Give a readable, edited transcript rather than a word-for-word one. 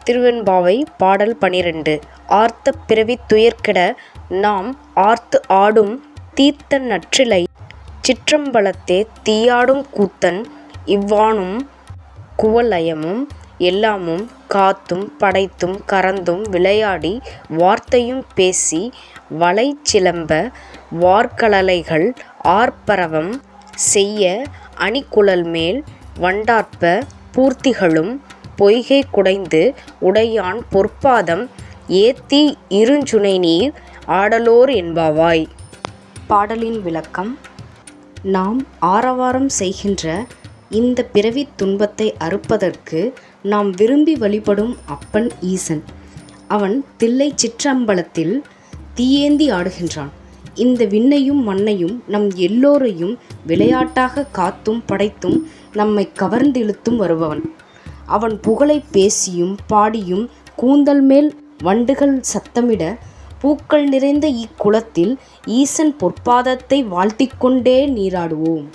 திருவெண்பாவை பாடல் 12. ஆர்த்த பிறவித் துயர்கெட நாம் ஆர்த்து ஆடும் தீர்த்த நற்றிலை சிற்றம்பலத்தே தீயாடும் கூத்தன் இவ்வாணும் குவலயமும் எல்லாமும் காத்தும் படைத்தும் கறந்தும் விளையாடி வார்த்தையும் பேசி வளைச்சிலம்ப வார்கழலைகள் ஆர்ப்பரவம் செய்ய அணிகுழல்மேல் வண்டார்ப்ப பூர்த்திகளும் பொய்கை குடைந்து உடையான் பொற்பாதம் ஏத்தி இருஞ்சுனைநீர் ஆடலோர் எம்பாவாய். பாடலின் விளக்கம். நாம் ஆரவாரம் செய்கின்ற இந்த பிறவித் துன்பத்தை அறுப்பதற்கு நாம் விரும்பி வழிபடும் அப்பன் ஈசன். அவன் தில்லைச் சிற்றம்பலத்தில் தீயேந்தி ஆடுகின்றான். இந்த விண்ணையும் மண்ணையும் நம் எல்லோரையும் விளையாட்டாக காத்தும் படைத்தும் நம்மை கவர்ந்திழுத்தும் வருபவன். அவன் புகழைப் பேசியும் பாடியும் கூந்தல் மேல் வண்டுகள் சத்தமிட பூக்கள் நிறைந்த இக்குளத்தில் ஈசன் பொற்பாதத்தை வாழ்த்திக் கொண்டே நீராடுவோம்.